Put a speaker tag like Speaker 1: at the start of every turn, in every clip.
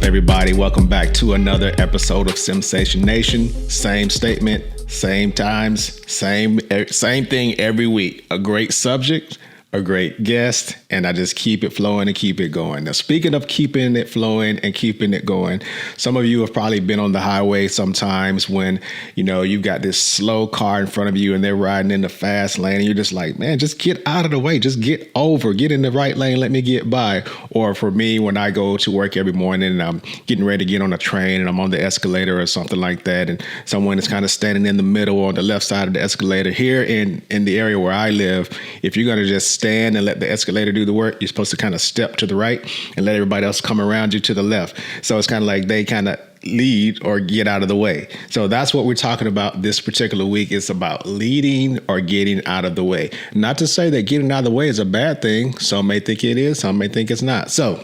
Speaker 1: everybody? Welcome back to another episode of Sensation Nation. Same statement, same times, same thing every week. A great subject, a great guest, and I just keep it flowing and keep it going. Now, speaking of keeping it flowing and keeping it going, some of you have probably been on the highway sometimes when, you've got this slow car in front of you and they're riding in the fast lane and you're just like, man, just get out of the way. Just get in the right lane. Let me get by. Or for me, when I go to work every morning and I'm getting ready to get on a train and I'm on the escalator or something like that, and someone is kind of standing in the middle or on the left side of the escalator here in the area where I live, if you're going to just stand and let the escalator do the work, you're supposed to kind of step to the right and let everybody else come around you to the left. So it's kind of like they kind of lead or get out of the way. So that's what we're talking about this particular week. It's about leading or getting out of the way. Not to say that getting out of the way is a bad thing. Some may think it is, some may think it's not. So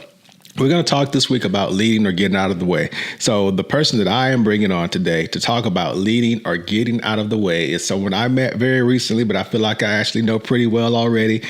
Speaker 1: we're going to talk this week about leading or getting out of the way. So the person that I am bringing on today to talk about leading or getting out of the way is someone I met very recently, but I feel like I actually know pretty well already.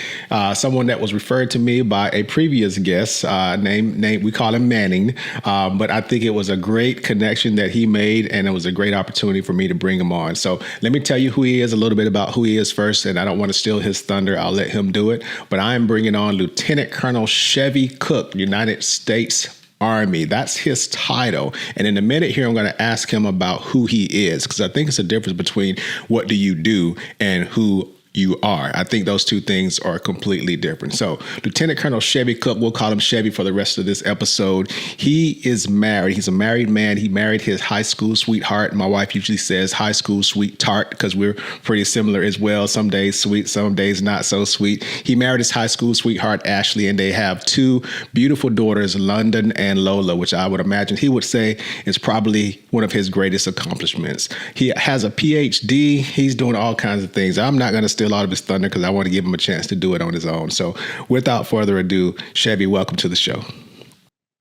Speaker 1: Someone that was referred to me by a previous guest, name we call him Manning. But I think it was a great connection that he made, and it was a great opportunity for me to bring him on. So let me tell you who he is, a little bit about who he is first, and I don't want to steal his thunder. I'll let him do it. But I am bringing on Lieutenant Colonel Chevy Cook, United States Army. That's his title. And in a minute here, I'm going to ask him about who he is, because I think it's a difference between what do you do and who you are. I think those two things are completely different. So Lieutenant Colonel Chevy Cook, we'll call him Chevy for the rest of this episode. He is married. He's a married man. He married his high school sweetheart. My wife usually says high school sweetheart because we're pretty similar as well. Some days sweet, some days not so sweet. He married his high school sweetheart, Ashley, and they have two beautiful daughters, London and Lola, which I would imagine he would say is probably one of his greatest accomplishments. He has a PhD. He's doing all kinds of things. I'm not going to steal a lot of his thunder because I want to give him a chance to do it on his own. So without further ado, Chevy, welcome to the show.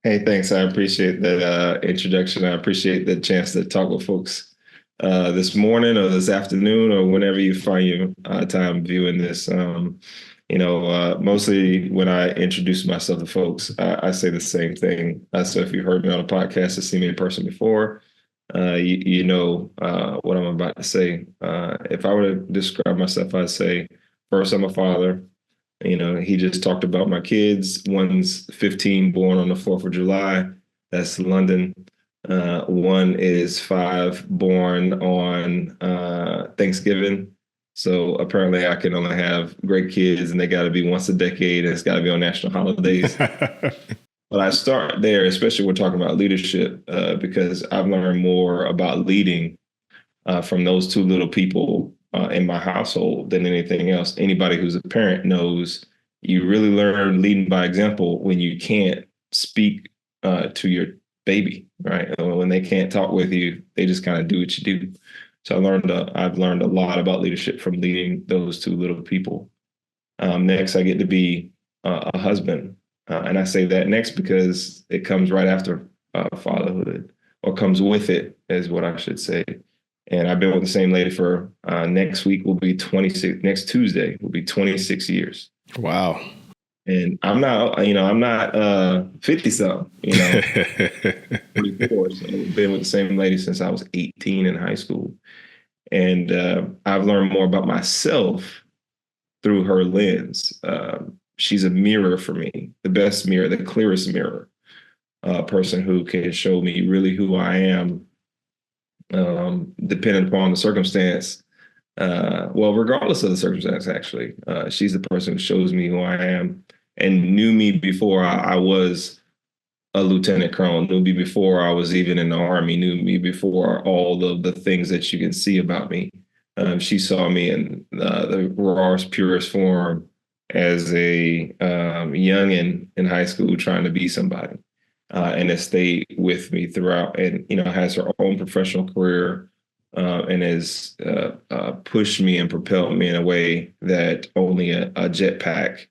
Speaker 2: Hey, thanks. I appreciate that introduction. I appreciate the chance to talk with folks this morning or this afternoon or whenever you find your time viewing this. Mostly when I introduce myself to folks, I say the same thing. So if you heard me on a podcast or seen me in person before, you know what I'm about to say. If I were to describe myself, I'd say, first, I'm a father. He just talked about my kids. One's 15, born on the 4th of July. That's London. One is 5, born on Thanksgiving. So apparently I can only have great kids, and they got to be once a decade, and it's got to be on national holidays. But I start there, especially when we're talking about leadership, because I've learned more about leading from those two little people in my household than anything else. Anybody who's a parent knows you really learn leading by example when you can't speak to your baby, right? When they can't talk with you, they just kind of do what you do. So I've learned a lot about leadership from leading those two little people. Next, I get to be a husband. And I say that next because it comes right after fatherhood, or comes with it, is what I should say. And I've been with the same lady for next week will be 26. Next Tuesday will be 26 years.
Speaker 1: Wow.
Speaker 2: And I'm not 50 something, 44. So I've been with the same lady since I was 18 in high school. And I've learned more about myself through her lens. She's a mirror for me, the best mirror, the clearest mirror, person who can show me really who I am, depending upon the circumstance. Regardless of the circumstance, actually, she's the person who shows me who I am and knew me before I was a lieutenant colonel, knew me before I was even in the Army, knew me before all of the things that you can see about me. She saw me in the rawest, purest form as a youngin in high school trying to be somebody, and has stayed with me throughout, and has her own professional career, and has pushed me and propelled me in a way that only a jetpack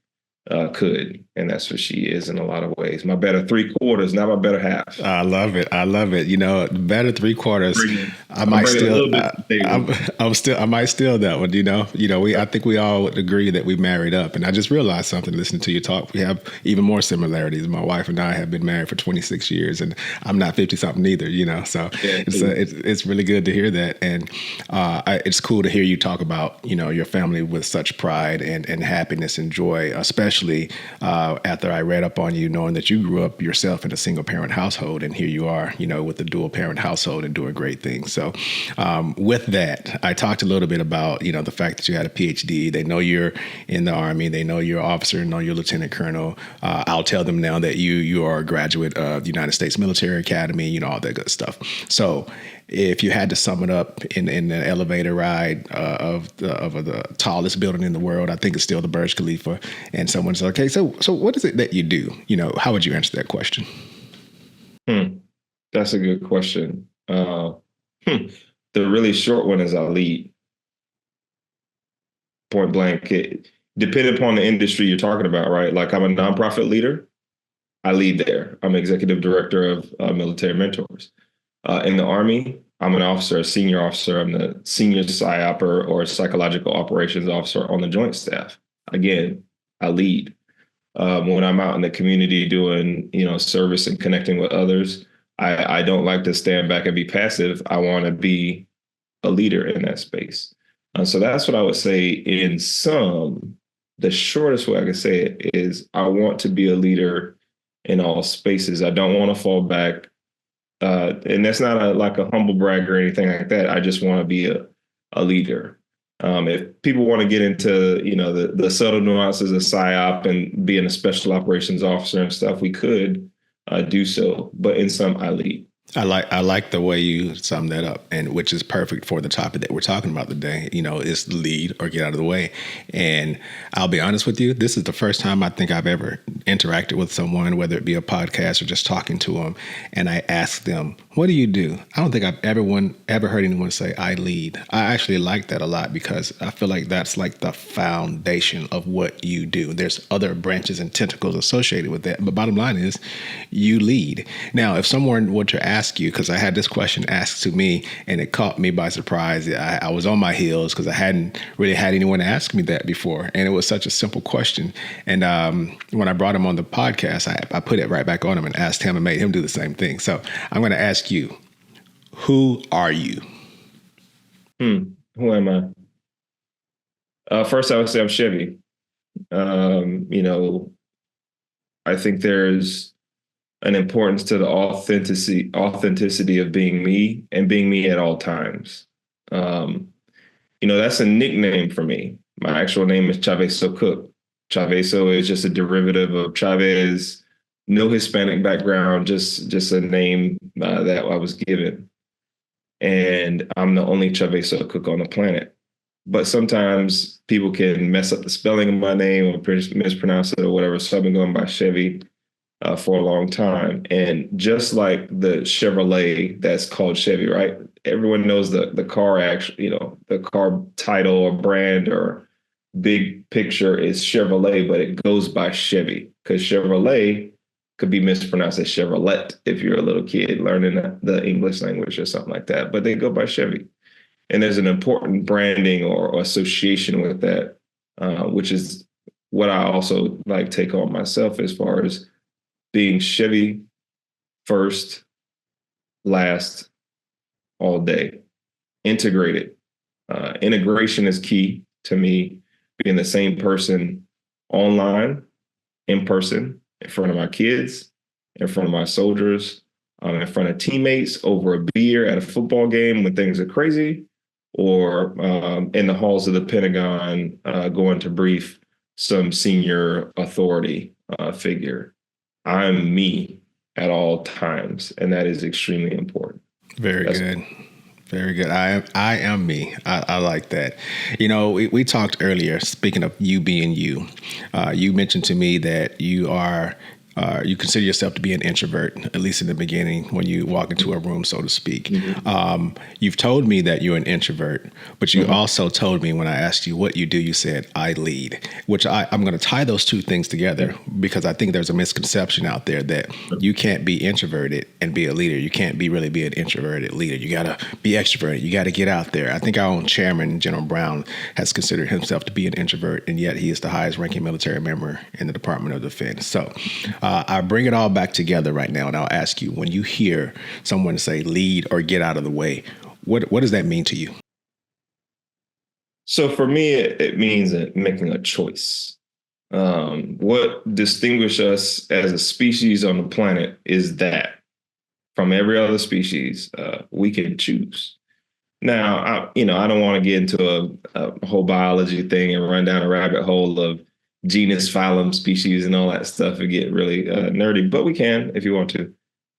Speaker 2: could. And that's what she is in a lot of ways. My better three quarters, not my better half.
Speaker 1: I love it. I love it. You know, better three quarters. I
Speaker 2: I'm
Speaker 1: might
Speaker 2: bringing a
Speaker 1: still,
Speaker 2: little bit to the table.
Speaker 1: I might steal that one. I think we all would agree that we married up. And I just realized something listening to you talk. We have even more similarities. My wife and I have been married for 26 years, and I'm not 50 something either. So
Speaker 2: Yeah,
Speaker 1: it's really good to hear that, and it's cool to hear you talk about your family with such pride and happiness and joy, especially after I read up on you, knowing that you grew up yourself in a single parent household, and here you are, with a dual parent household and doing great things. So with that, I talked a little bit about, the fact that you had a PhD. They know you're in the Army. They know you're an officer, know you're Lieutenant Colonel. I'll tell them now that you are a graduate of the United States Military Academy, all that good stuff. So if you had to sum it up in an elevator ride of the tallest building in the world, I think it's still the Burj Khalifa, and someone said, okay, so what is it that you do? How would you answer that question?
Speaker 2: That's a good question. The really short one is I lead. Point blank. Depending upon the industry you're talking about, right? Like I'm a nonprofit leader. I lead there. I'm executive director of Military Mentors. In the Army, I'm an officer, a senior officer. I'm the senior PSYOP or psychological operations officer on the joint staff. Again, I lead. When I'm out in the community doing, service and connecting with others, I don't like to stand back and be passive. I want to be a leader in that space. So that's what I would say in sum. The shortest way I can say it is I want to be a leader in all spaces. I don't want to fall back. And that's not like a humble brag or anything like that. I just want to be a leader. If people want to get into, the subtle nuances of PSYOP and being a special operations officer and stuff, we could do so. But in sum, I lead.
Speaker 1: I like the way you sum that up, and which is perfect for the topic that we're talking about today. Is lead or get out of the way. And I'll be honest with you, this is the first time I think I've ever interacted with someone, whether it be a podcast or just talking to them, and I ask them, "What do you do?" I don't think I've ever heard anyone say, "I lead." I actually like that a lot because I feel like that's like the foundation of what you do. There's other branches and tentacles associated with that, but bottom line is, you lead. Now, if someone were to ask you, because I had this question asked to me and it caught me by surprise. I was on my heels because I hadn't really had anyone ask me that before. And it was such a simple question. And when I brought him on the podcast, I put it right back on him and asked him and made him do the same thing. So I'm going to ask you, who are you?
Speaker 2: Who am I? First, I would say I'm Chevy. I think there's an importance to the authenticity of being me and being me at all times. That's a nickname for me. My actual name is Chaveso Cook. Chaveso is just a derivative of Chavez. No Hispanic background, just a name that I was given. And I'm the only Chaveso Cook on the planet. But sometimes people can mess up the spelling of my name or mispronounce it or whatever. So I've been going by Chevy for a long time. And just like the Chevrolet that's called Chevy, right? Everyone knows the car actually, the car title or brand or big picture is Chevrolet, but it goes by Chevy because Chevrolet could be mispronounced as Chevrolet if you're a little kid learning the English language or something like that, but they go by Chevy. And there's an important branding or association with that, which is what I also like take on myself as far as being Chevy first, last, all day, integrated. Integration is key to me, being the same person online, in person, in front of my kids, in front of my soldiers, in front of teammates, over a beer at a football game when things are crazy, or in the halls of the Pentagon going to brief some senior authority figure. I'm me at all times, and that is extremely important.
Speaker 1: Very good. Very good. I am me. I like that. We talked earlier, speaking of you being you, you mentioned to me that you are you consider yourself to be an introvert, at least in the beginning when you walk into a room, so to speak. You've told me that you're an introvert, but you also told me when I asked you what you do, you said, I lead, which I'm going to tie those two things together because I think there's a misconception out there that you can't be introverted and be a leader. You can't really be an introverted leader. You got to be extroverted. You got to get out there. I think our own chairman, General Brown, has considered himself to be an introvert, and yet he is the highest ranking military member in the Department of Defense. So I bring it all back together right now, and I'll ask you, when you hear someone say lead or get out of the way, what does that mean to you?
Speaker 2: So for me, it means making a choice. What distinguishes us as a species on the planet is that from every other species, we can choose. Now, I don't want to get into a whole biology thing and run down a rabbit hole of genus, phylum, species, and all that stuff and get really nerdy, but we can if you want to.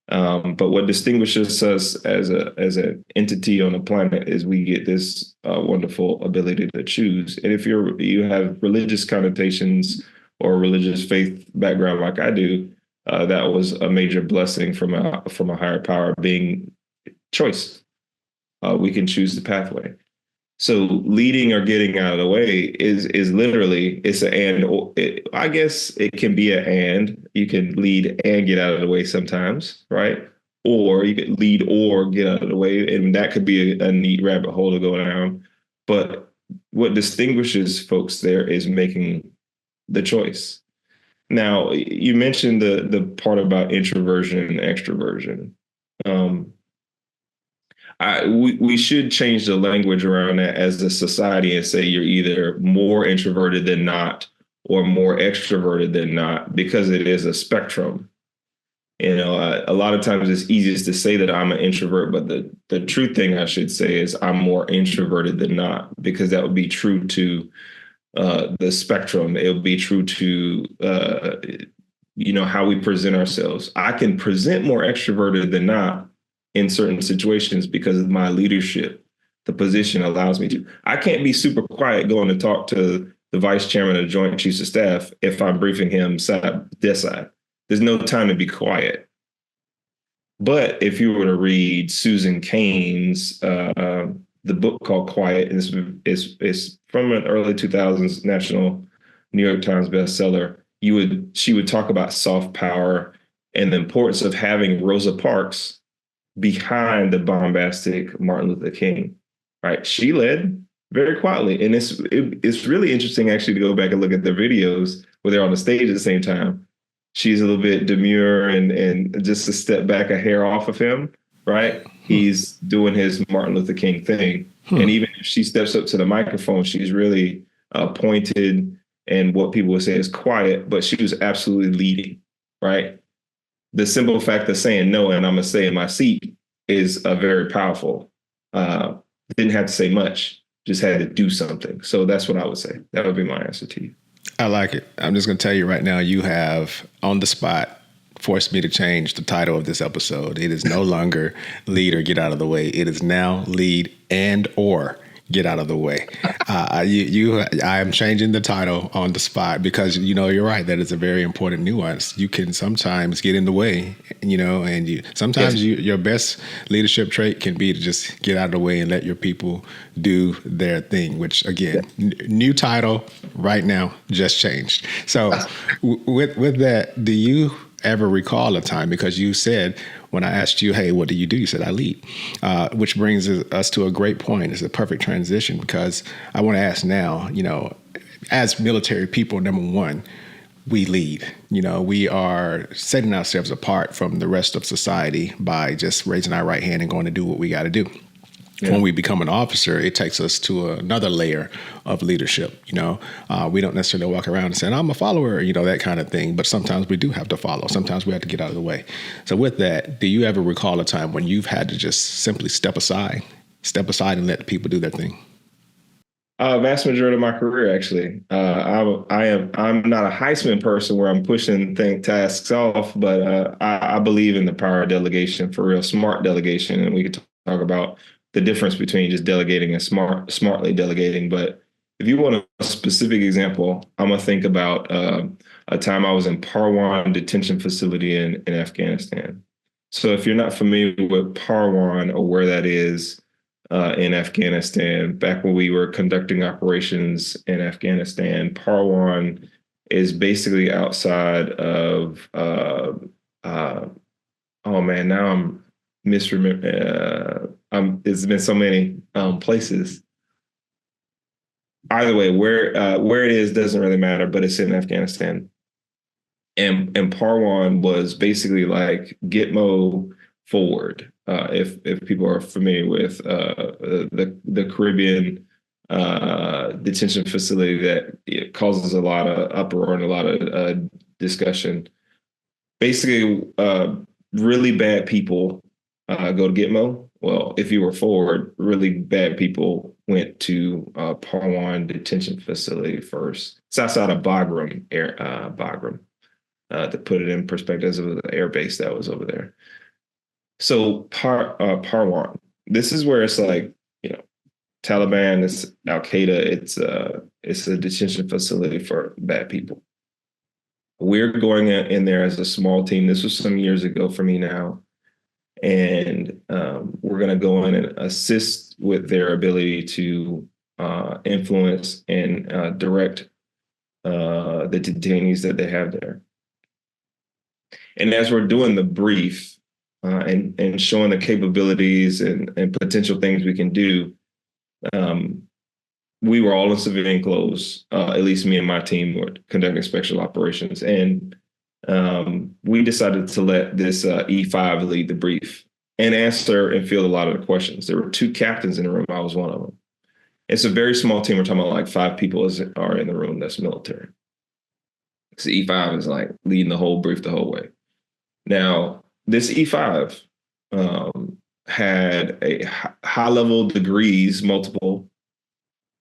Speaker 2: But what distinguishes us as an entity on the planet is we get this wonderful ability to choose. And if you have religious connotations or religious faith background like I do, that was a major blessing from a higher power being choice. We can choose the pathway. So leading or getting out of the way is literally, it's an and. I guess it can be an and. You can lead and get out of the way sometimes, right? Or you could lead or get out of the way, and that could be a neat rabbit hole to go down. But what distinguishes folks there is making the choice. Now, you mentioned the part about introversion and extroversion. We should change the language around that as a society and say you're either more introverted than not or more extroverted than not, because it is a spectrum. A lot of times it's easiest to say that I'm an introvert, but the true thing I should say is I'm more introverted than not, because that would be true to the spectrum. It would be true to how we present ourselves. I can present more extroverted than not in certain situations because of my leadership. The position allows me to. I can't be super quiet going to talk to the vice chairman of the Joint Chiefs of Staff if I'm briefing him this side. There's no time to be quiet. But if you were to read Susan Cain's the book called Quiet, is from an early 2000s national New York Times bestseller, she would talk about soft power and the importance of having Rosa Parks behind the bombastic Martin Luther King, right? She led very quietly. And it's really interesting actually to go back and look at the videos where they're on the stage at the same time. She's a little bit demure and just a step back, a hair off of him, right? He's doing his Martin Luther King thing. And even if she steps up to the microphone, she's really pointed and what people would say is quiet, but she was absolutely leading, right? The simple fact of saying no, and I'm going to stay in my seat, is very powerful. Didn't have to say much, just had to do something. So that's what I would say. That would be my answer to you.
Speaker 1: I like it. I'm just going to tell you right now, you have on the spot forced me to change the title of this episode. It is no longer lead or get out of the way. It is now lead and or get out of the way. I am changing the title on the spot because, you're right. That is a very important nuance. You can sometimes get in the way, and sometimes your best leadership trait can be to just get out of the way and let your people do their thing, which again, new title right now, just changed. So with that, do you ever recall a time, because you said when I asked you, hey, what do? You said, I lead, which brings us to a great point. It's a perfect transition because I want to ask now, as military people, number one, we lead. We are setting ourselves apart from the rest of society by just raising our right hand and going to do what we got to do. Yeah. When we become an officer, it takes us to another layer of leadership. We don't necessarily walk around and say, I'm a follower, that kind of thing. But sometimes we do have to follow. Sometimes we have to get out of the way. So with that, do you ever recall a time when you've had to just simply step aside and let people do their thing?
Speaker 2: Vast majority of my career, actually. I'm not a Heisman person where I'm pushing tasks off, but I believe in the power of delegation, for real, smart delegation. And we could talk about the difference between just delegating and smartly delegating. But if you want a specific example, I'm gonna think about a time I was in Parwan detention facility in Afghanistan. So if you're not familiar with Parwan or where that is in Afghanistan, back when we were conducting operations in Afghanistan, Parwan is basically outside of oh man, now I'm misremember. It's been so many places. Either way, where it is doesn't really matter, but it's in Afghanistan. And Parwan was basically like Gitmo forward. If people are familiar with the Caribbean detention facility that it causes a lot of uproar and a lot of discussion. Basically, really bad people go to Gitmo. Well, if you were forward, really bad people went to Parwan detention facility first. It's outside of Bagram, Bagram. To put it in perspective, it was the air base that was over there. So Parwan, this is where it's like, Taliban, it's Al Qaeda, it's a detention facility for bad people. We're going in there as a small team. This was some years ago for me now. And we're going to go in and assist with their ability to influence and direct the detainees that they have there. And as we're doing the brief and showing the capabilities and potential things we can do, we were all in civilian clothes, at least me and my team were conducting special operations. And we decided to let this E5 lead the brief and answer and field a lot of the questions. There were two captains in the room. I was one of them. It's a very small team. We're talking about like 5 people are in the room that's military. So E5 is like leading the whole brief the whole way. Now, this E5 had a high-level degrees, multiple,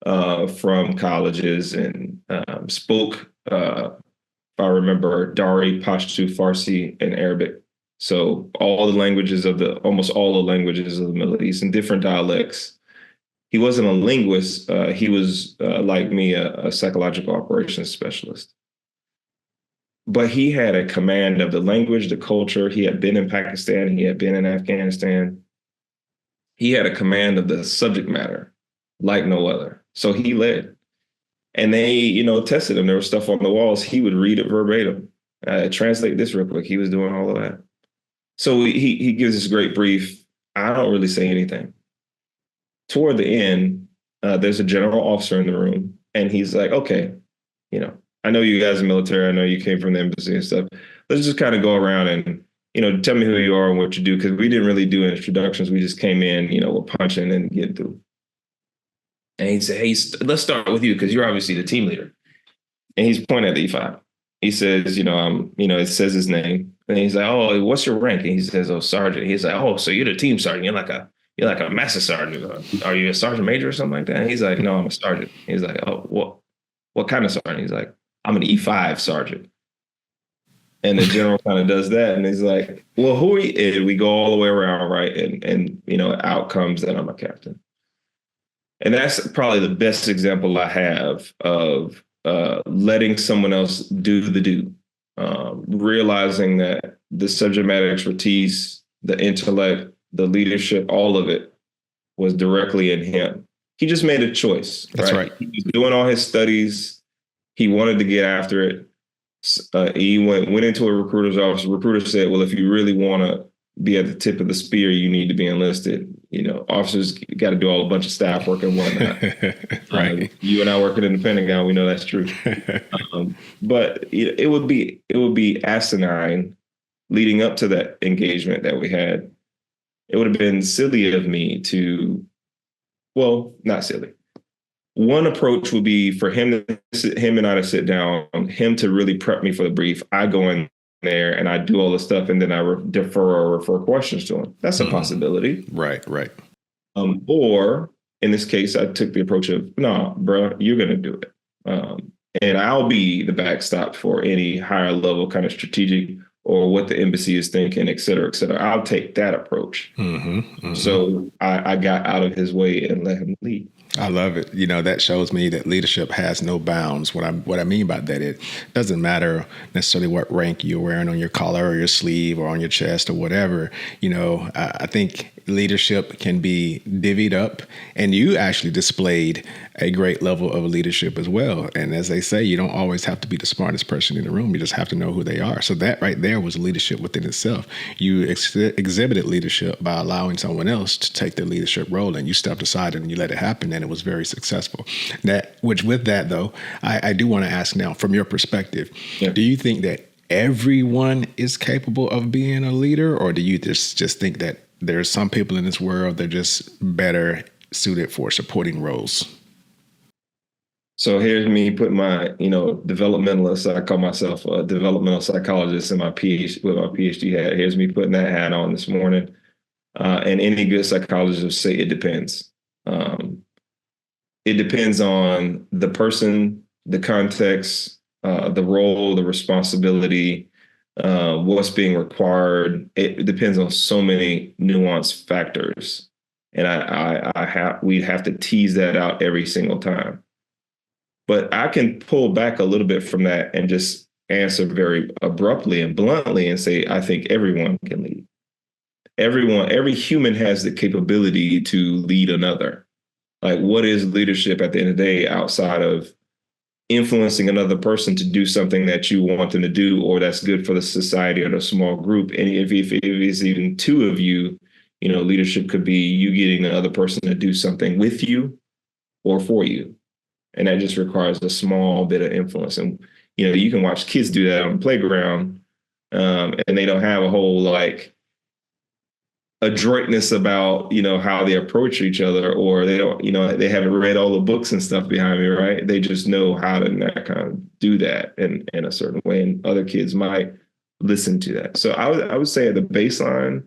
Speaker 2: from colleges, and spoke, if I remember, Dari, Pashto, Farsi, and Arabic. So almost all the languages of the Middle East and different dialects. He wasn't a linguist. He was, like me, a psychological operations specialist. But he had a command of the language, the culture. He had been in Pakistan. He had been in Afghanistan. He had a command of the subject matter like no other. So he led. And they, tested him. There was stuff on the walls. He would read it verbatim. Translate this real quick. He was doing all of that. So he gives this great brief. I don't really say anything. Toward the end, there's a general officer in the room. And he's like, okay, I know you guys are military. I know you came from the embassy and stuff. Let's just kind of go around and, tell me who you are and what you do. Because we didn't really do introductions. We just came in, we're punching and getting through. And he said, hey, let's start with you because you're obviously the team leader. And he's pointing at the E5. He says, it says his name. And he's like, oh, what's your rank? And he says, oh, sergeant. He's like, oh, so you're the team sergeant. You're like a master sergeant. Are you a sergeant major or something like that? And he's like, no, I'm a sergeant. He's like, oh, what kind of sergeant? He's like, I'm an E5 sergeant. And the general kind of does that. And he's like, well, who are you? And we go all the way around, right? And out comes that I'm a captain. And that's probably the best example I have of letting someone else do the do. Realizing that the subject matter expertise, the intellect, the leadership, all of it was directly in him. He just made a choice.
Speaker 1: That's right.
Speaker 2: He was doing all his studies. He wanted to get after it. He went into a recruiter's office. The recruiter said, well, if you really want to be at the tip of the spear, you need to be enlisted. Officers got to do a bunch of staff work and whatnot.
Speaker 1: Right.
Speaker 2: You and I working in the Pentagon, we know that's true. But it would be asinine leading up to that engagement that we had. It would have been silly of me to, well, not silly. One approach would be for him and I to sit down, him to really prep me for the brief. I go in there and I do all the stuff, and then I defer or refer questions to him. That's a possibility.
Speaker 1: Right.
Speaker 2: Or in this case, I took the approach of, no, bro, you're going to do it. And I'll be the backstop for any higher level kind of strategic or what the embassy is thinking, et cetera, et cetera. I'll take that approach. So I got out of his way and let him lead.
Speaker 1: I love it. That shows me that leadership has no bounds. What I mean by that, it doesn't matter necessarily what rank you're wearing on your collar or your sleeve or on your chest or whatever. I think leadership can be divvied up, and you actually displayed a great level of leadership as well. And as they say, you don't always have to be the smartest person in the room. You just have to know who they are. So that right there was leadership within itself. You exhibited leadership by allowing someone else to take the leadership role, and you stepped aside and you let it happen, and it was very successful. With that though, I do want to ask now, from your perspective,
Speaker 2: Yeah.
Speaker 1: do you think that everyone is capable of being a leader, or do you just think that there's some people in this world that are just better suited for supporting roles?
Speaker 2: So here's me putting my, developmentalist. I call myself a developmental psychologist in my PhD with my PhD hat. Here's me putting that hat on this morning. And any good psychologist will say it depends. It depends on the person, the context, the role, the responsibility, what's being required. It depends on so many nuanced factors, and we'd have to tease that out every single time. But I can pull back a little bit from that and just answer very abruptly and bluntly and say, I think everyone can lead. Every human has the capability to lead another. Like, what is leadership at the end of the day outside of influencing another person to do something that you want them to do, or that's good for the society or the small group? And if it's even two of you, leadership could be you getting the other person to do something with you or for you. And that just requires a small bit of influence. And, you can watch kids do that on the playground, and they don't have a whole adroitness about, how they approach each other, or they don't, they haven't read all the books and stuff behind me, right? They just know how to not kind of do that in a certain way. And other kids might listen to that. So I would say at the baseline,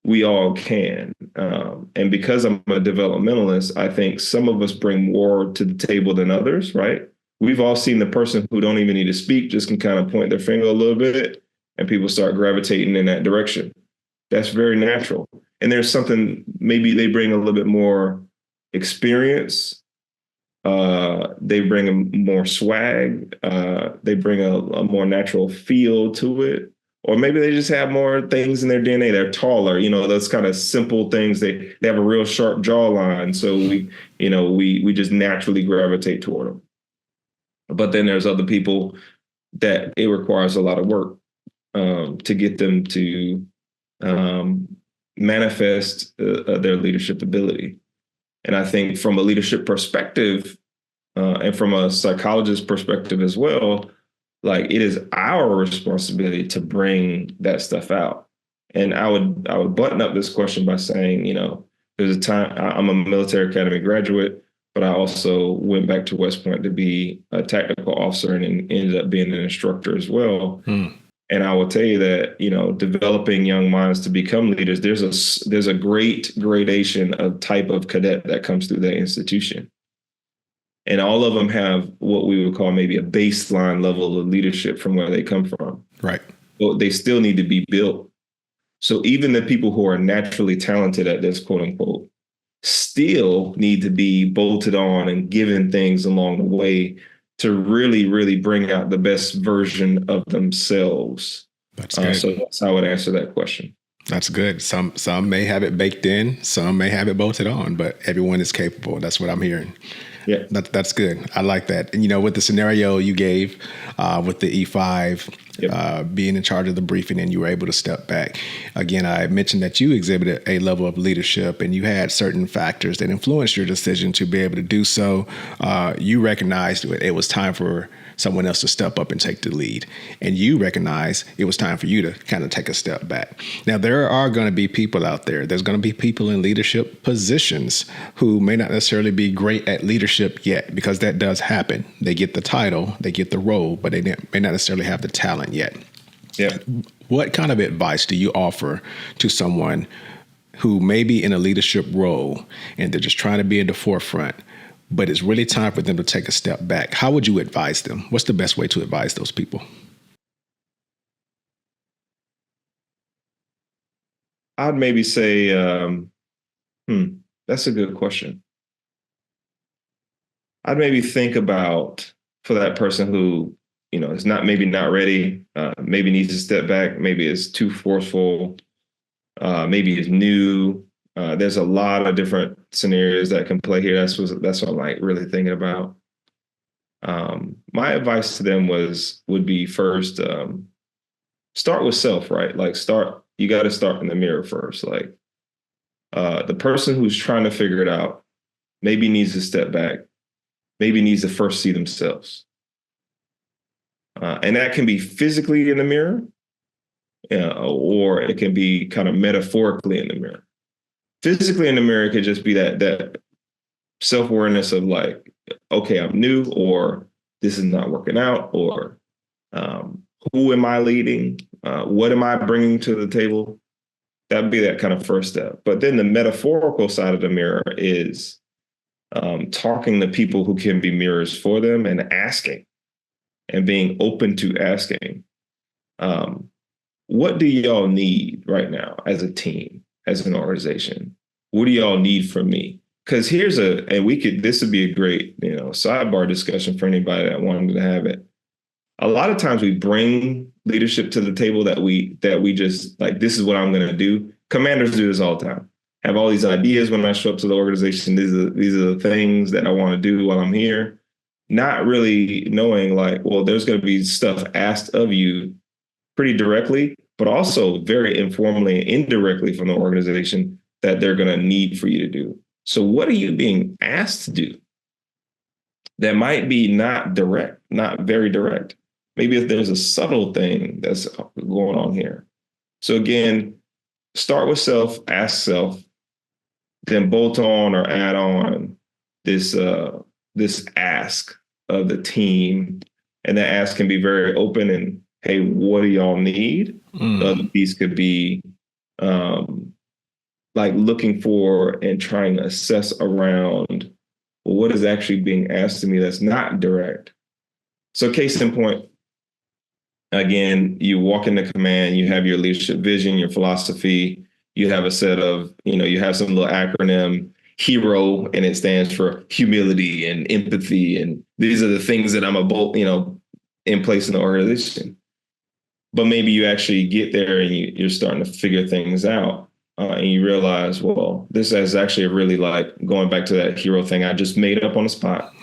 Speaker 2: we all can. And because I'm a developmentalist, I think some of us bring more to the table than others, right? We've all seen the person who don't even need to speak, just can kind of point their finger a little bit, and people start gravitating in that direction. That's very natural. And there's something, maybe they bring a little bit more experience. They bring a more swag. They bring a more natural feel to it. Or maybe they just have more things in their DNA. They're taller, those kind of simple things. They have a real sharp jawline. So we just naturally gravitate toward them. But then there's other people that it requires a lot of work to get them to manifest their leadership ability. And I think from a leadership perspective, and from a psychologist perspective as well, like, it is our responsibility to bring that stuff out. And I would button up this question by saying, there's a time. I'm a military academy graduate, but I also went back to West Point to be a tactical officer and ended up being an instructor as well. And I will tell you that, developing young minds to become leaders, there's a great gradation of type of cadet that comes through that institution. And all of them have what we would call maybe a baseline level of leadership from where they come from.
Speaker 1: Right.
Speaker 2: But they still need to be built. So even the people who are naturally talented at this, quote unquote, still need to be bolted on and given things along the way to really, really bring out the best version of themselves.
Speaker 1: That's good.
Speaker 2: So that's how I would answer that question.
Speaker 1: That's good. Some may have it baked in, some may have it bolted on, but everyone is capable. That's what I'm hearing.
Speaker 2: Yeah,
Speaker 1: that's good. I like that. And with the scenario you gave with the E5 being in charge of the briefing, and you were able to step back. Again, I mentioned that you exhibited a level of leadership, and you had certain factors that influenced your decision to be able to do so. You recognized it was time for someone else to step up and take the lead, and you recognize it was time for you to kind of take a step back. Now, there are going to be people out there. There's going to be people in leadership positions who may not necessarily be great at leadership yet, because that does happen. They get the title, they get the role, but they may not necessarily have the talent yet.
Speaker 2: Yeah.
Speaker 1: What kind of advice do you offer to someone who may be in a leadership role and they're just trying to be in the forefront, but it's really time for them to take a step back? How would you advise them? What's the best way to advise those people?
Speaker 2: I'd maybe say, that's a good question. I'd maybe think about for that person who, is maybe not ready, maybe needs to step back, maybe is too forceful, maybe is new. There's a lot of different scenarios that can play here. That's what I'm like really thinking about. My advice to them would be first, start with self, right? Like you got to start in the mirror first. Like the person who's trying to figure it out maybe needs to step back, maybe needs to first see themselves. And that can be physically in the mirror, or it can be kind of metaphorically in the mirror. Physically in the mirror could just be that self-awareness of like, okay, I'm new, or this is not working out, or who am I leading? What am I bringing to the table? That'd be that kind of first step. But then the metaphorical side of the mirror is talking to people who can be mirrors for them and asking and being open to asking, what do y'all need right now as a team, as an organization? What do y'all need from me? Because this would be a great, sidebar discussion for anybody that wanted to have it. A lot of times we bring leadership to the table that we just like, this is what I'm going to do. Commanders do this all the time. Have all these ideas when I show up to the organization. These are the things that I want to do while I'm here. Not really knowing like, well, there's going to be stuff asked of you pretty directly, but also very informally and indirectly from the organization that they're going to need for you to do. So what are you being asked to do that might be not direct, not very direct? Maybe if there's a subtle thing that's going on here. So again, start with self, ask self, then bolt on or add on this ask of the team. And that ask can be very open and, hey, what do y'all need? The other piece could be like looking for and trying to assess around, well, what is actually being asked of me that's not direct. So case in point, again, you walk into command, you have your leadership vision, your philosophy, you have a set of, you have some little acronym, HERO, and it stands for humility and empathy. And these are the things that I'm in place in the organization. But maybe you actually get there and you're starting to figure things out. And you realize, well, this is actually really like going back to that hero thing I just made up on the spot.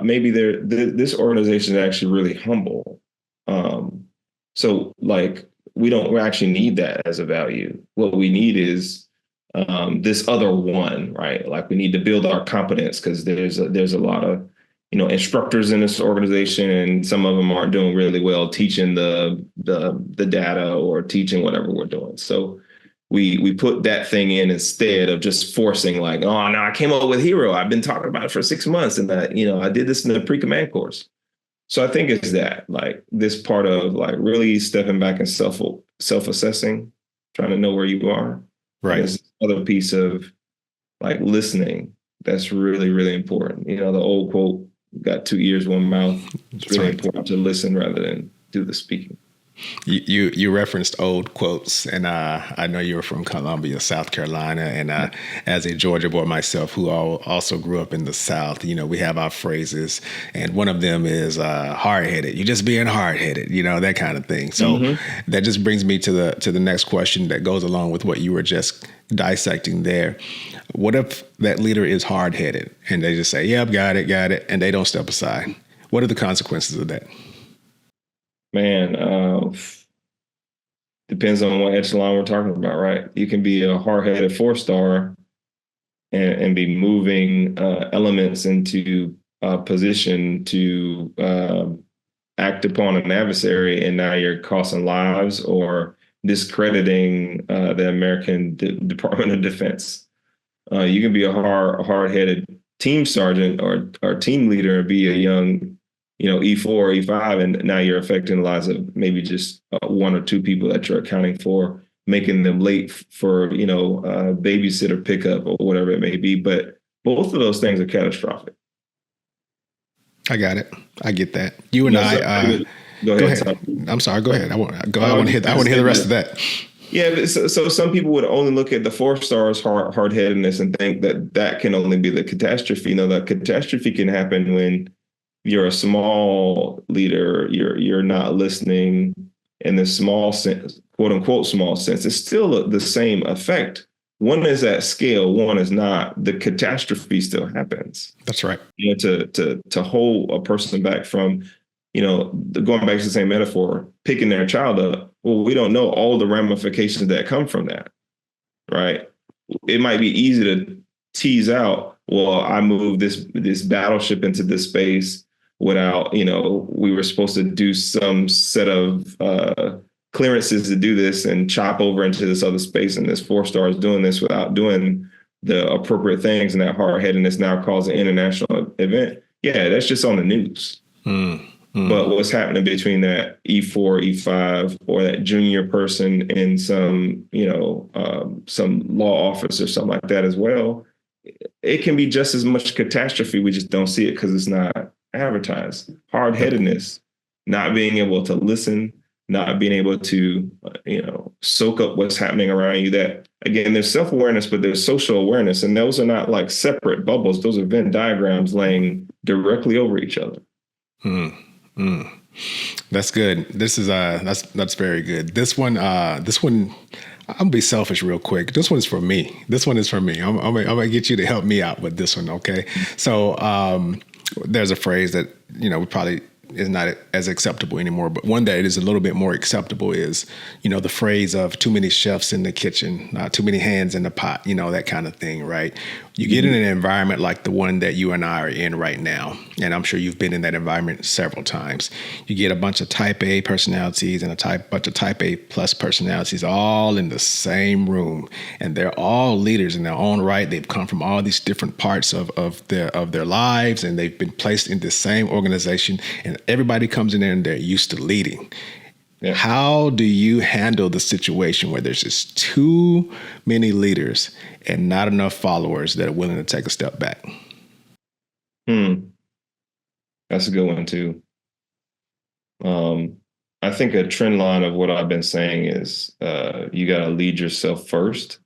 Speaker 2: Maybe this organization is actually really humble. So like we actually need that as a value. What we need is this other one, right? Like we need to build our competence because there's a lot of instructors in this organization, and some of them aren't doing really well teaching the data or teaching whatever we're doing. So we put that thing in instead of just forcing like, oh no, I came up with hero. I've been talking about it for 6 months, and I did this in the pre-command course. So I think it's that like this part of like really stepping back and self-assessing, trying to know where you are.
Speaker 1: Right.
Speaker 2: There's another piece of like listening that's really, really important. The old quote, got 2 ears, 1 mouth. It's really important to listen rather than do the speaking.
Speaker 1: You referenced old quotes, and I know you were from Columbia, South Carolina, and as a Georgia boy myself, who also grew up in the South, we have our phrases, and one of them is hard-headed. You're just being hard-headed, that kind of thing. So that just brings me to the next question that goes along with what you were just dissecting there. What if that leader is hard-headed and they just say, "Yep, got it," and they don't step aside? What are the consequences of that?
Speaker 2: Man, depends on what echelon we're talking about, right? You can be a hard-headed 4-star and be moving elements into a position to act upon an adversary, and now you're costing lives or discrediting the American Department of Defense. You can be a hard-headed team sergeant or team leader and be a young E4, E5, and now you're affecting the lives of maybe just 1 or 2 people that you're accounting for, making them late for, babysitter pickup or whatever it may be. But both of those things are catastrophic.
Speaker 1: I got it. I get that. You and I.
Speaker 2: Go ahead.
Speaker 1: I'm sorry. Go ahead. I want to hear the rest of that.
Speaker 2: Yeah, but so some people would only look at the 4 stars hard-headedness and think that that can only be the catastrophe. You know, the catastrophe can happen when you're a small leader, you're not listening in the small sense, quote unquote small sense. It's still the same effect. One is at scale, one is not. The catastrophe still happens.
Speaker 1: That's right.
Speaker 2: You know, to hold a person back from, going back to the same metaphor, picking their child up. Well, we don't know all the ramifications that come from that, right? It might be easy to tease out, well, I moved this battleship into this space without, we were supposed to do some set of clearances to do this and chop over into this other space, and this 4 stars doing this without doing the appropriate things, and that hard-headedness now caused an international event. Yeah, that's just on the news. But what's happening between that E4, E5, or that junior person in some, some law office or something like that as well, it can be just as much catastrophe. We just don't see it because it's not advertised. Hard-headedness, not being able to listen, not being able to, soak up what's happening around you. That, again, there's self-awareness, but there's social awareness. And those are not like separate bubbles. Those are Venn diagrams laying directly over each other.
Speaker 1: That's good. This is that's very good. This one, I'm gonna be selfish real quick. This one's for me. I'm gonna get you to help me out with this one. Okay. So there's a phrase that probably is not as acceptable anymore, but one that is a little bit more acceptable is, the phrase of too many chefs in the kitchen, too many hands in the pot, that kind of thing, right? You get in an environment like the one that you and I are in right now, and I'm sure you've been in that environment several times. You get a bunch of type A personalities and bunch of type A plus personalities all in the same room, and they're all leaders in their own right. They've come from all these different parts of their lives, and they've been placed in the same organization, and everybody comes in there and they're used to leading. Yeah. How do you handle the situation where there's just too many leaders and not enough followers that are willing to take a step back?
Speaker 2: That's a good one too. I think a trend line of what I've been saying is you got to lead yourself first.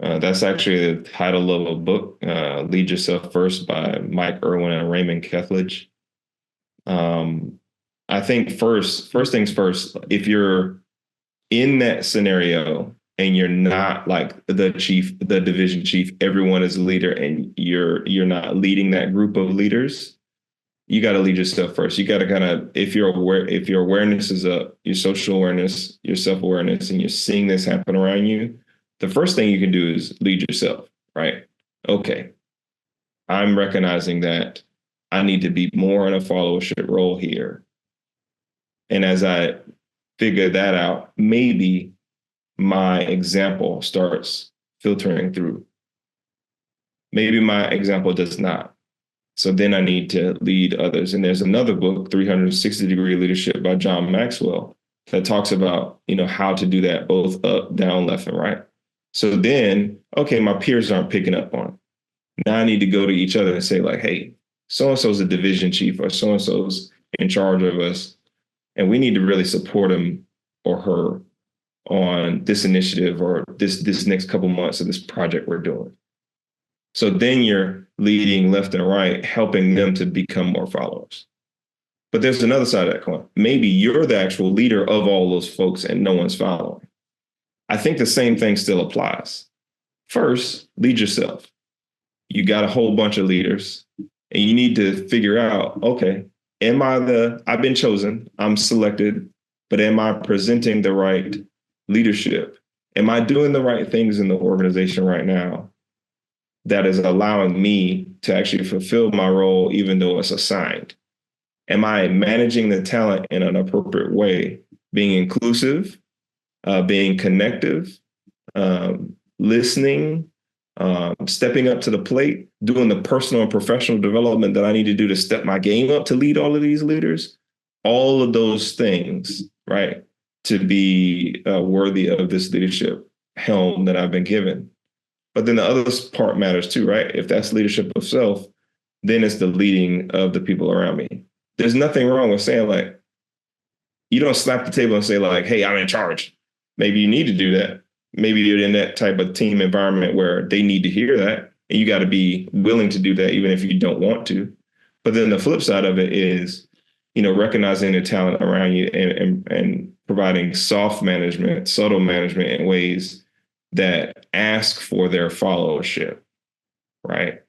Speaker 2: That's actually the title of a book, Lead Yourself First by Mike Irwin and Raymond Kethledge. I think first things first, if you're in that scenario and you're not like the division chief, everyone is a leader, and you're not leading that group of leaders, you got to lead yourself first. You got to kind of, if your awareness is up, your social awareness, your self-awareness, and you're seeing this happen around you, the first thing you can do is lead yourself, right? Okay, I'm recognizing that I need to be more in a followership role here. And as I figure that out, maybe my example starts filtering through. Maybe my example does not. So then I need to lead others. And there's another book, 360-Degree Leadership by John Maxwell, that talks about, how to do that both up, down, left, and right. So then, okay, my peers aren't picking up on it. Now I need to go to each other and say, like, hey, so-and-so's a division chief, or so-and-so's in charge of us, and we need to really support him or her on this initiative or this next couple months of this project we're doing. So then you're leading left and right, helping them to become more followers. But there's another side of that coin. Maybe you're the actual leader of all those folks and no one's following. I think the same thing still applies. First, lead yourself. You got a whole bunch of leaders, and you need to figure out, okay, I've been chosen, I'm selected, but am I presenting the right leadership? Am I doing the right things in the organization right now that is allowing me to actually fulfill my role, even though it's assigned? Am I managing the talent in an appropriate way, being inclusive, being connective, listening, stepping up to the plate, doing the personal and professional development that I need to do to step my game up to lead all of these leaders, all of those things, right, to be worthy of this leadership helm that I've been given. But then the other part matters too, right? If that's leadership of self, then it's the leading of the people around me. There's nothing wrong with saying, like, you don't slap the table and say, like, hey, I'm in charge. maybe you need to do that. Maybe you're in that type of team environment where they need to hear that. And you got to be willing to do that, even if you don't want to. But then the flip side of it is, recognizing the talent around you and providing soft management, subtle management in ways that ask for their followership, right?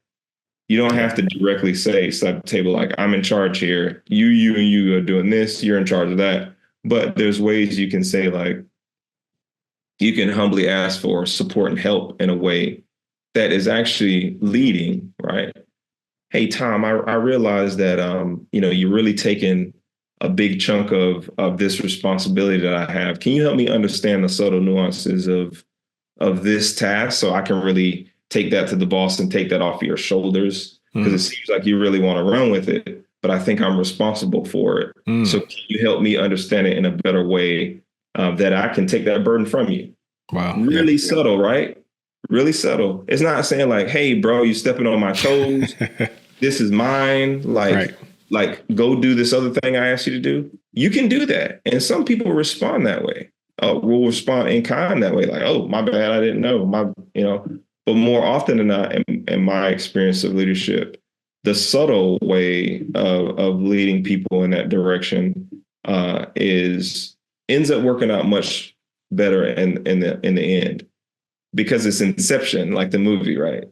Speaker 2: You don't have to directly say, slap the table, like, I'm in charge here. You, and you are doing this. You're in charge of that. But there's ways you can say, like, you can humbly ask for support and help in a way that is actually leading, right? Hey, Tom, I realize that, you're really taking a big chunk of this responsibility that I have. Can you help me understand the subtle nuances of this task so I can really take that to the boss and take that off your shoulders? Because it seems like you really want to run with it, but I think I'm responsible for it. So can you help me understand it in a better way that I can take that burden from you?
Speaker 1: Wow.
Speaker 2: Really subtle, right? Really subtle. It's not saying like, hey, bro, you stepping on my toes. This is mine. Like, go do this other thing I asked you to do. You can do that. And some people respond that way. Will respond in kind that way. Like, oh, my bad. I didn't know. But more often than not, in my experience of leadership, the subtle way of leading people in that direction ends up working out much better in the end, because it's inception, like the movie, right?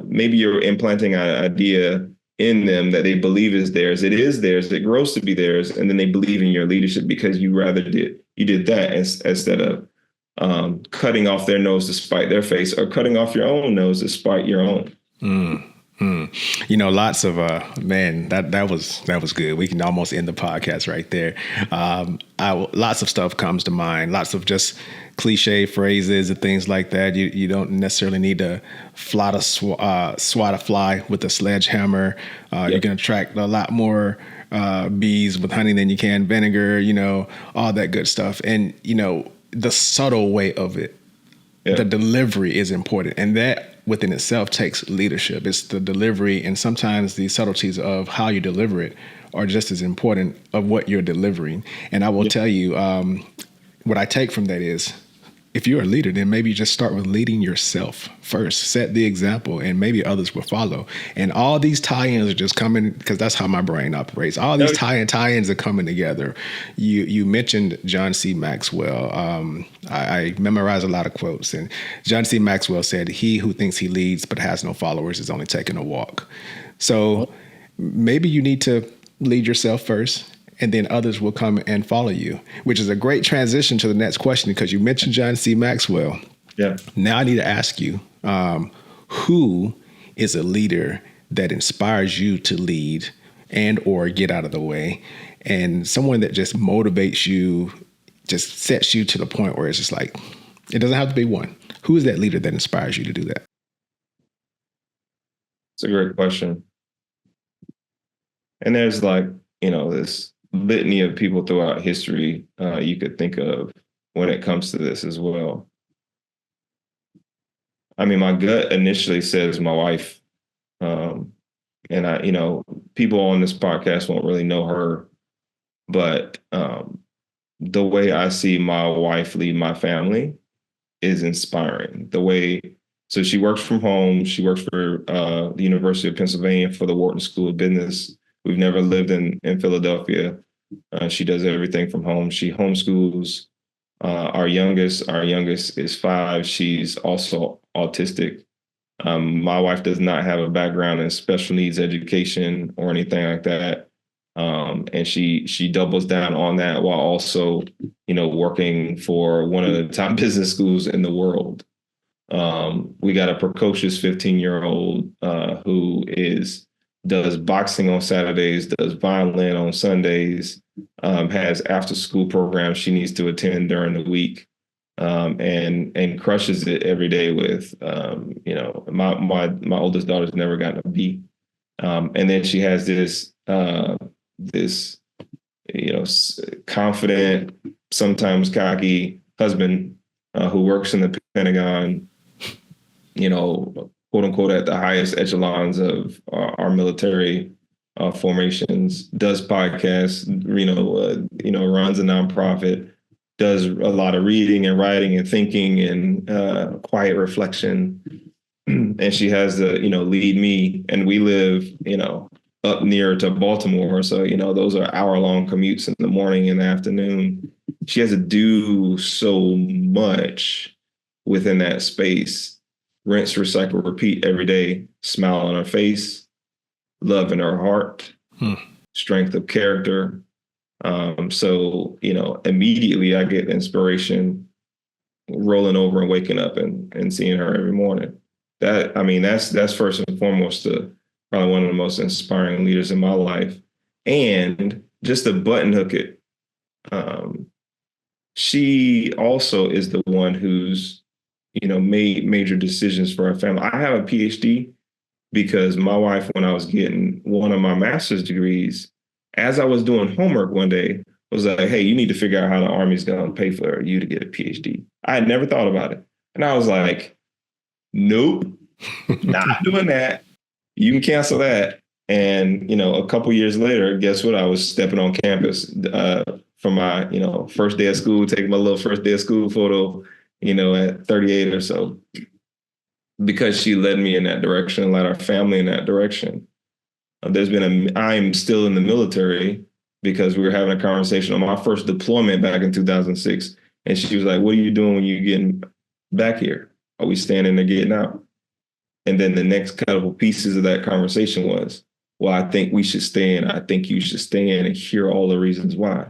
Speaker 2: Maybe you're implanting an idea in them that they believe is theirs. It is theirs. It grows to be theirs, and then they believe in your leadership because you did that instead of cutting off their nose to spite their face, or cutting off your own nose to spite your own.
Speaker 1: Lots of man, that was good. We can almost end the podcast right there. Lots of stuff comes to mind. Lots of just cliche phrases and things like that. You don't necessarily need to swat a fly with a sledgehammer. You can attract a lot more bees with honey than you can vinegar. All that good stuff. And the subtle way of it. Yeah. The delivery is important, and that within itself takes leadership. It's the delivery, and sometimes the subtleties of how you deliver it are just as important of what you're delivering. And I will tell you, what I take from that is, if you're a leader, then maybe just start with leading yourself first. Set the example, and maybe others will follow. And all these tie-ins are just coming, because that's how my brain operates. All these tie-ins are coming together. You mentioned John C. Maxwell. I memorize a lot of quotes, and John C. Maxwell said, "He who thinks he leads but has no followers is only taking a walk." So maybe you need to lead yourself first, and then others will come and follow you, which is a great transition to the next question, because you mentioned John C. Maxwell.
Speaker 2: Yeah.
Speaker 1: Now I need to ask you, who is a leader that inspires you to lead and or get out of the way, and someone that just motivates you, just sets you to the point where it's just like, it doesn't have to be one. Who is that leader that inspires you to do that?
Speaker 2: It's a great question. And there's this litany of people throughout history you could think of when it comes to this as well. I mean, my gut initially says my wife, and people on this podcast won't really know her, but the way I see my wife lead my family is inspiring. So she works from home. She works for the University of Pennsylvania for the Wharton School of Business. We've never lived in Philadelphia. She does everything from home. She homeschools. Our youngest is 5. She's also autistic. My wife does not have a background in special needs education or anything like that. And she doubles down on that while also, working for one of the top business schools in the world. We got a precocious 15-year-old who does boxing on Saturdays, does violin on Sundays, has after-school programs she needs to attend during the week, and crushes it every day with, my oldest daughter's never gotten a B. And then she has this confident, sometimes cocky husband who works in the Pentagon, quote unquote, at the highest echelons of our military formations, does podcasts, runs a nonprofit, does a lot of reading and writing and thinking and quiet reflection. And she has to, lead me. And we live, up near to Baltimore. So, those are hour-long commutes in the morning and the afternoon. She has to do so much within that space. Rinse, recycle, repeat every day. Smile on her face, love in her heart, strength of character. So, immediately I get inspiration rolling over and waking up and seeing her every morning. That's first and foremost probably one of the most inspiring leaders in my life. And just to button hook it, she also is the one who's, made major decisions for our family. I have a PhD because my wife, when I was getting one of my master's degrees, as I was doing homework one day, was like, hey, you need to figure out how the Army's going to pay for you to get a PhD. I had never thought about it. And I was like, nope, not doing that. You can cancel that. And, a couple years later, guess what? I was stepping on campus for my, first day of school, taking my little first day of school photo, at 38 or so, because she led me in that direction, led our family in that direction. I'm still in the military because we were having a conversation on my first deployment back in 2006. And she was like, what are you doing when you're getting back here? Are we standing there getting out? And then the next couple pieces of that conversation was, well, I think we should stay in. I think you should stay in and hear all the reasons why.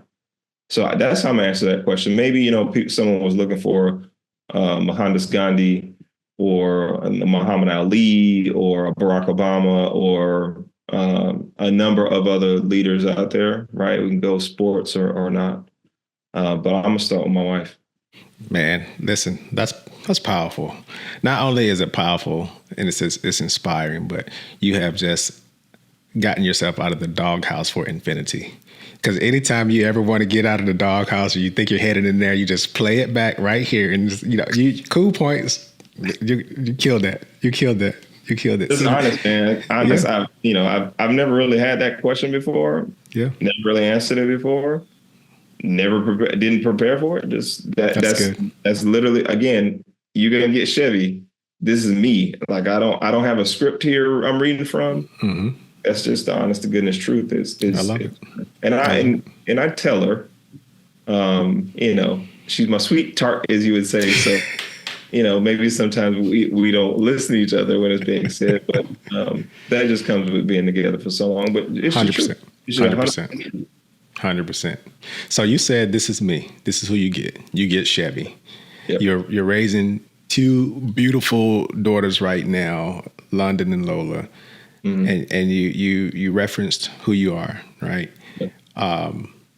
Speaker 2: So that's how I'm gonna answer that question. Maybe, someone was looking for Mohandas Gandhi or Muhammad Ali or Barack Obama or a number of other leaders out there, right? We can go sports or not. But I'm gonna start with my wife.
Speaker 1: Man, listen, that's powerful. Not only is it powerful and it's inspiring, but you have just gotten yourself out of the doghouse for infinity. Because anytime you ever want to get out of the doghouse or you think you're headed in there, you just play it back right here, and just, you cool points. You killed that. You killed that. You killed it.
Speaker 2: Just honest, man. Honest. Yeah. I've never really had that question before.
Speaker 1: Yeah.
Speaker 2: Never really answered it before. Didn't prepare for it. Just that's literally, again, you're gonna get Chevy. This is me. Like I don't have a script here I'm reading from. Mm-hmm. That's just the honest to goodness truth. I love it. And I tell her, she's my sweet tart, as you would say. So, maybe sometimes we don't listen to each other when it's being said, but that just comes with being together for so long. But it's 100%.
Speaker 1: 100%. 100%. So you said, this is me. This is who you get. You get Chevy. Yep. You're raising two beautiful daughters right now, London and Lola. Mm-hmm. And you referenced who you are, right? Yep.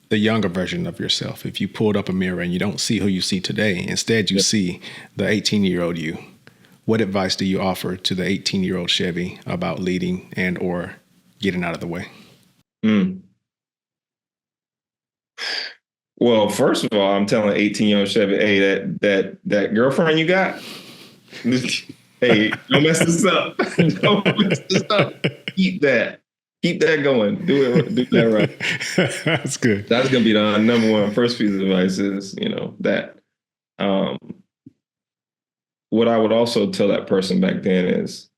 Speaker 1: The younger version of yourself. If you pulled up a mirror and you don't see who you see today, instead you see the 18-year-old you. What advice do you offer to the 18-year-old Chevy about leading and or getting out of the way?
Speaker 2: Well, first of all, I'm telling 18-year-old Chevy, hey, that girlfriend you got, hey, don't mess this up. Don't mess this up. Keep that going. Do that right.
Speaker 1: That's good.
Speaker 2: That's gonna be the number one first piece of advice is, that. What I would also tell that person back then is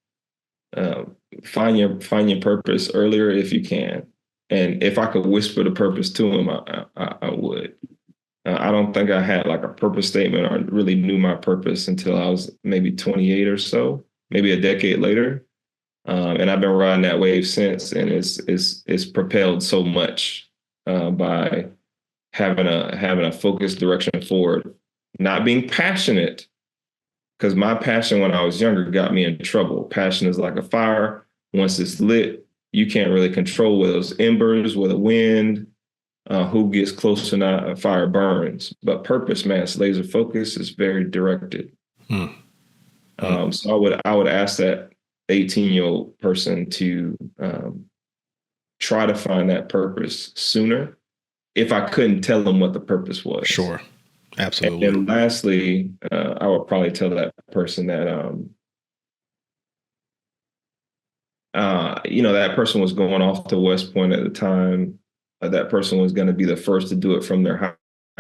Speaker 2: find your purpose earlier if you can. And if I could whisper the purpose to him, I would. I don't think I had like a purpose statement or really knew my purpose until I was maybe 28 or so, maybe a decade later. And I've been riding that wave since, and it's propelled so much by having a focused direction forward, not being passionate, because my passion when I was younger got me in trouble. Passion is like a fire. Once it's lit, you can't really control where those embers, where the wind, who gets close or not, a fire burns. But purpose, man, it's laser focus, is very directed. So I would ask that 18-year-old person to try to find that purpose sooner if I couldn't tell them what the purpose was.
Speaker 1: Sure. Absolutely.
Speaker 2: And then lastly, I would probably tell that person that, that person was going off to West Point at the time. That person was going to be the first to do it from their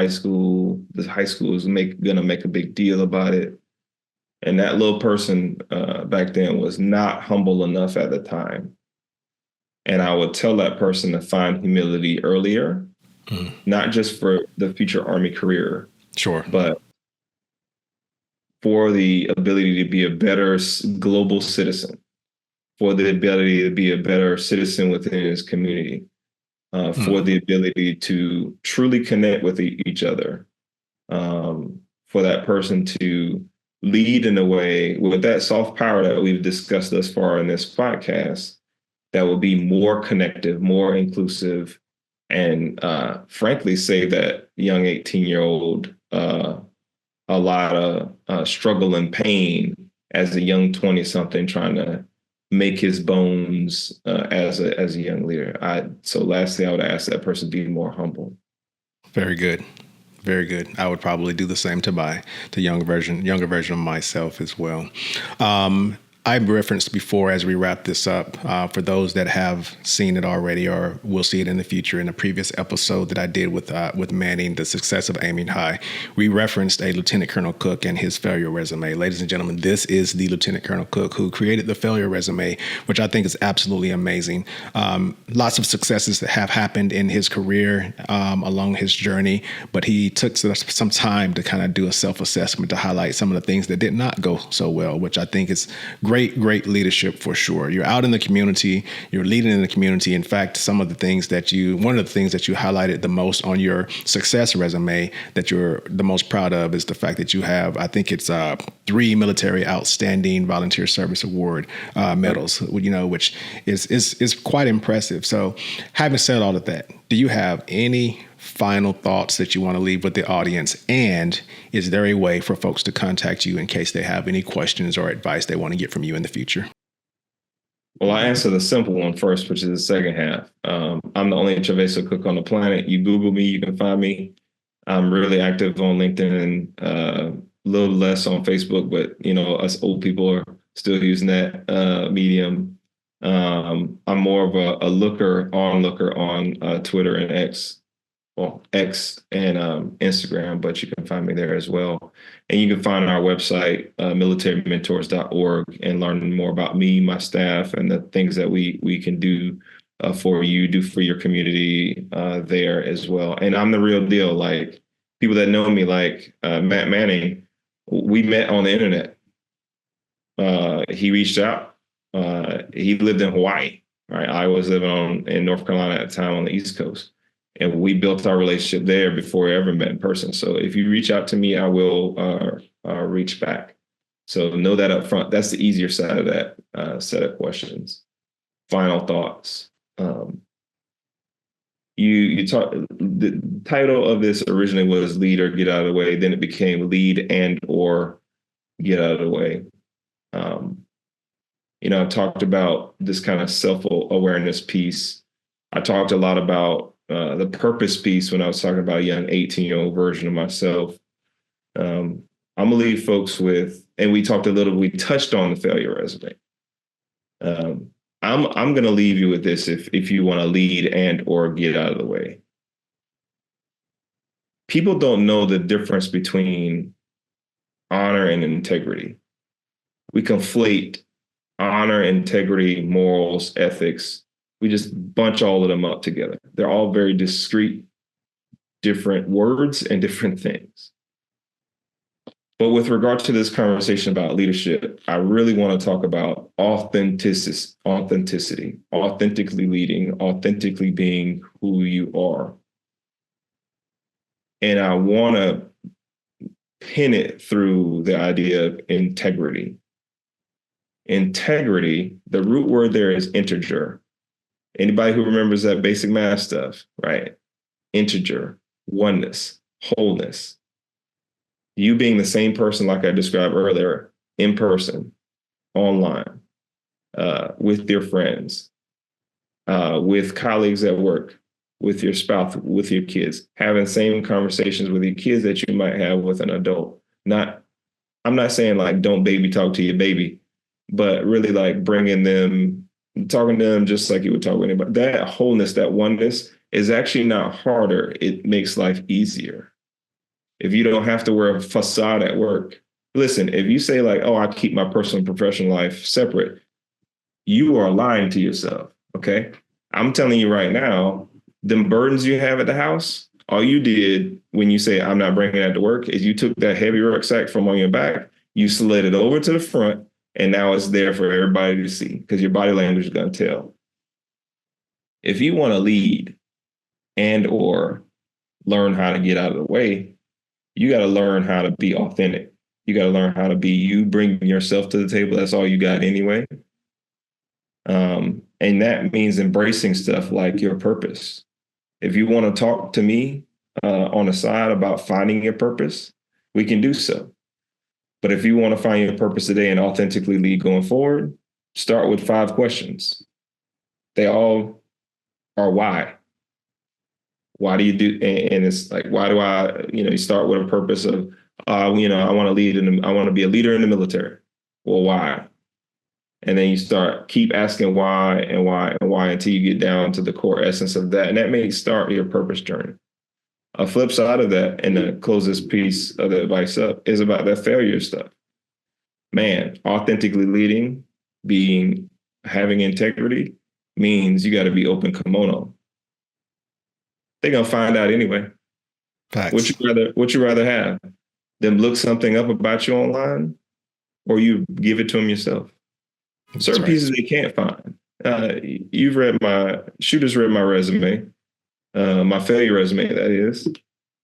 Speaker 2: school. The high school is gonna make a big deal about it. And that little person back then was not humble enough at the time. And I would tell that person to find humility earlier, not just for the future Army career,
Speaker 1: Sure.
Speaker 2: but for the ability to be a better global citizen, for the ability to be a better citizen within his community, for the ability to truly connect with each other, for that person to lead in a way with that soft power that we've discussed thus far in this podcast that will be more connective, more inclusive, and frankly save that young 18-year-old a lot of struggle and pain as a young 20-something trying to make his bones as a young leader. So lastly, I would ask that person to be more humble.
Speaker 1: Very good. Very good. I would probably do the same to younger version of myself as well. I've referenced before as we wrap this up, for those that have seen it already or will see it in the future, in a previous episode that I did with Manning, the success of aiming high, we referenced a Lieutenant Colonel Cook and his failure resume. Ladies and gentlemen, this is the Lieutenant Colonel Cook who created the failure resume, which I think is absolutely amazing. Lots of successes that have happened in his career along his journey, but he took some time to kind of do a self-assessment to highlight some of the things that did not go so well, which I think is great leadership for sure. You're out in the community, you're leading in the community. In fact, one of the things that you highlighted the most on your success resume that you're the most proud of is the fact that you have, I think it's 3 military outstanding volunteer service award medals, which is quite impressive. So having said all of that, do you have any final thoughts that you want to leave with the audience? And is there a way for folks to contact you in case they have any questions or advice they want to get from you in the future?
Speaker 2: Well, I answer the simple one first, which is the second half. I'm the only Chaveso cook on the planet. You Google me, you can find me. I'm really active on LinkedIn and a little less on Facebook, but us old people are still using that medium. I'm more of a onlooker on Twitter and X. Well, X and Instagram, but you can find me there as well. And you can find our website, militarymentors.org, and learn more about me, my staff, and the things that we can do for you, do for your community there as well. And I'm the real deal. Like, people that know me, like Matt Manning, we met on the internet. He reached out. He lived in Hawaii, right? I was living in North Carolina at the time on the East Coast. And we built our relationship there before we ever met in person. So if you reach out to me, I will reach back. So know that up front. That's the easier side of that set of questions. Final thoughts. You talk. The title of this originally was "Lead or Get Out of the Way." Then it became "Lead and or Get Out of the Way." I talked about this kind of self-awareness piece. I talked a lot about the purpose piece when I was talking about a young 18-year-old version of myself. I'm gonna leave folks with, and we touched on the failure resume. I'm gonna leave you with this if you want to lead and or get out of the way. People don't know the difference between honor and integrity. We conflate honor, integrity, morals, ethics. We just bunch all of them up together. They're all very discrete, different words and different things. But with regard to this conversation about leadership, I really want to talk about authenticity, authentically leading, authentically being who you are. And I want to pin it through the idea of integrity. Integrity, the root word there is integer. Anybody who remembers that basic math stuff, right? Integer, oneness, wholeness. You being the same person like I described earlier, in person, online, with your friends, with colleagues at work, with your spouse, with your kids, having same conversations with your kids that you might have with an adult. I'm not saying like don't baby talk to your baby, but really like bringing them, talking to them just like you would talk with anybody. That wholeness, that oneness is actually not harder. It makes life easier. If you don't have to wear a facade at work, listen, if you say like, oh, I keep my personal and professional life separate, you are lying to yourself. Okay. I'm telling you right now, them burdens you have at the house, all you did when you say, I'm not bringing that to work, is you took that heavy rucksack from on your back, you slid it over to the front, and now it's there for everybody to see because your body language is going to tell. If you want to lead and or learn how to get out of the way, you got to learn how to be authentic. You got to learn how to be you, bring yourself to the table. That's all you got anyway. And that means embracing stuff like your purpose. If you want to talk to me on the side about finding your purpose, we can do so. But if you want to find your purpose today and authentically lead going forward, start with 5 questions. They all are why. Why do you do? And it's like, why do I, you start with a purpose of, I want to lead I want to be a leader in the military. Well, why? And then you keep asking why and why and why until you get down to the core essence of that. And that may start your purpose journey. A flip side of that, and to close this piece of the advice up, is about that failure stuff. Man, authentically leading, having integrity means you got to be open kimono. They're going to find out anyway.
Speaker 1: Facts.
Speaker 2: What you rather have? Them look something up about you online, or you give it to them yourself? Certain pieces they can't find. Shooter's read my resume, my failure resume, that is.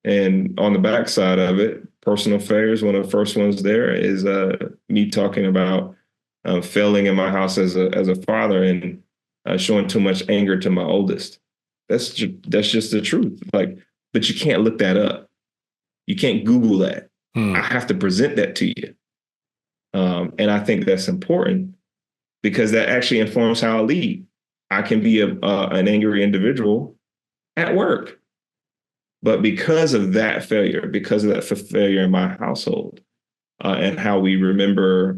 Speaker 2: And on the backside of it, personal failures, one of the first ones there is me talking about failing in my house as a father and showing too much anger to my oldest. That's just the truth. But you can't look that up. You can't Google that. I have to present that to you. And I think that's important because that actually informs how I lead. I can be an angry individual at work. But because of that failure in my household and how we remember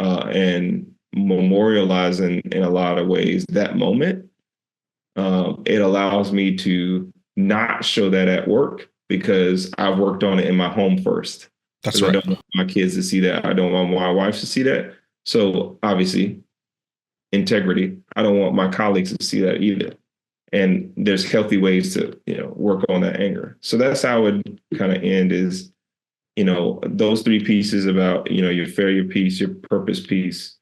Speaker 2: and memorialize in a lot of ways that moment, it allows me to not show that at work because I've worked on it in my home first.
Speaker 1: That's right.
Speaker 2: I don't want my kids to see that. I don't want my wife to see that. So obviously, integrity. I don't want my colleagues to see that either. And there's healthy ways to, work on that anger. So that's how it would kind of end is, those 3 pieces about, your failure piece, your purpose piece,